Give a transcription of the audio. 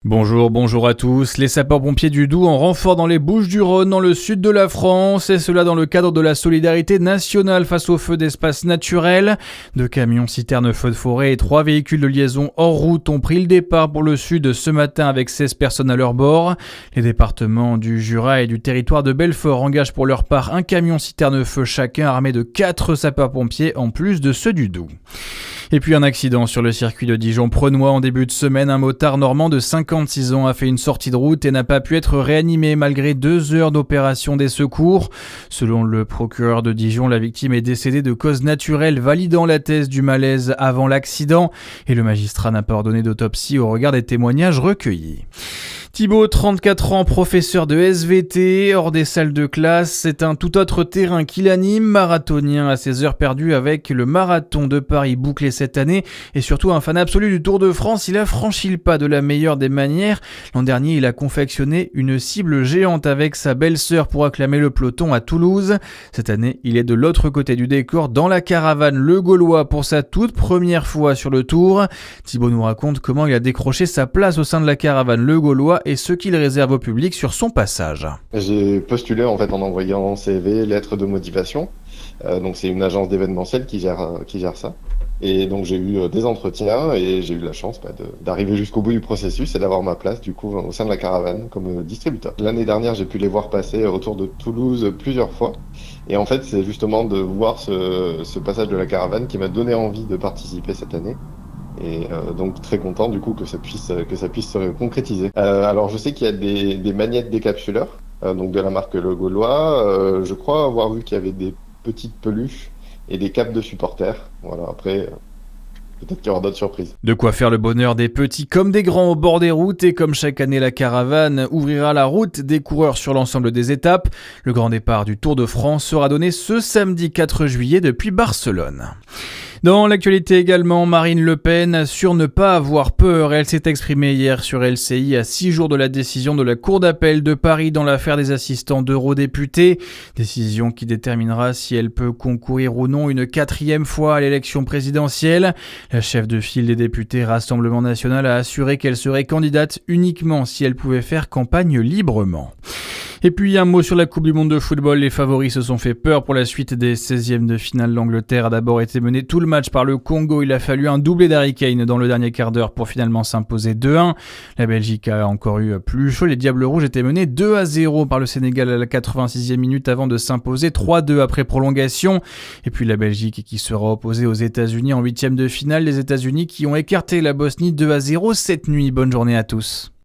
Bonjour à tous. Les sapeurs-pompiers du Doubs en renfort dans les Bouches-du-Rhône, dans le sud de la France, et cela dans le cadre de la solidarité nationale face aux feux d'espace naturels. 2 camions citernes feux de forêt et 3 véhicules de liaison hors route ont pris le départ pour le sud ce matin avec 16 personnes à leur bord. Les départements du Jura et du territoire de Belfort engagent pour leur part un camion citerne feu chacun armé de 4 sapeurs-pompiers en plus de ceux du Doubs. Et puis un accident sur le circuit de Dijon-Prenois en début de semaine. Un motard normand de 56 ans a fait une sortie de route et n'a pas pu être réanimé malgré 2 heures d'opération des secours. Selon le procureur de Dijon, la victime est décédée de cause naturelle, validant la thèse du malaise avant l'accident. Et le magistrat n'a pas ordonné d'autopsie au regard des témoignages recueillis. Thibaut, 34 ans, professeur de SVT, hors des salles de classe, c'est un tout autre terrain qui l'anime, marathonien à ses heures perdues avec le marathon de Paris bouclé cette année et surtout un fan absolu du Tour de France. Il a franchi le pas de la meilleure des manières. L'an dernier, il a confectionné une cible géante avec sa belle-sœur pour acclamer le peloton à Toulouse. Cette année, il est de l'autre côté du décor dans la caravane Le Gaulois pour sa toute première fois sur le Tour. Thibaut nous raconte comment il a décroché sa place au sein de la caravane Le Gaulois et ce qu'il réserve au public sur son passage. J'ai postulé en envoyant CV, lettre de motivation. Donc c'est une agence d'événementiel qui gère ça. Et donc j'ai eu des entretiens et j'ai eu la chance d'arriver jusqu'au bout du processus et d'avoir ma place du coup au sein de la caravane comme distributeur. L'année dernière, j'ai pu les voir passer autour de Toulouse plusieurs fois. Et en fait, c'est justement de voir ce passage de la caravane qui m'a donné envie de participer cette année. Et donc très content du coup que ça puisse se concrétiser. Alors je sais qu'il y a des magnettes décapsuleurs, donc de la marque Le Gaulois. Je crois avoir vu qu'il y avait des petites peluches et des capes de supporters. Voilà, après peut-être qu'il y aura d'autres surprises. De quoi faire le bonheur des petits comme des grands au bord des routes, et comme chaque année, la caravane ouvrira la route des coureurs sur l'ensemble des étapes. Le grand départ du Tour de France sera donné ce samedi 4 juillet depuis Barcelone. Dans l'actualité également, Marine Le Pen assure ne pas avoir peur. Elle s'est exprimée hier sur LCI à 6 jours de la décision de la Cour d'appel de Paris dans l'affaire des assistants d'eurodéputés. Décision qui déterminera si elle peut concourir ou non une 4e fois à l'élection présidentielle. La chef de file des députés Rassemblement National a assuré qu'elle serait candidate uniquement si elle pouvait faire campagne librement. Et puis un mot sur la Coupe du Monde de football. Les favoris se sont fait peur pour la suite des 16e de finale. L'Angleterre a d'abord été menée tout le match par le Congo. Il a fallu un doublé d'Harry Kane dans le dernier quart d'heure pour finalement s'imposer 2-1. La Belgique a encore eu plus chaud. Les Diables Rouges étaient menés 2-0 par le Sénégal à la 86e minute avant de s'imposer 3-2 après prolongation. Et puis la Belgique qui sera opposée aux États-Unis en 8e de finale. Les États-Unis qui ont écarté la Bosnie 2-0 cette nuit. Bonne journée à tous.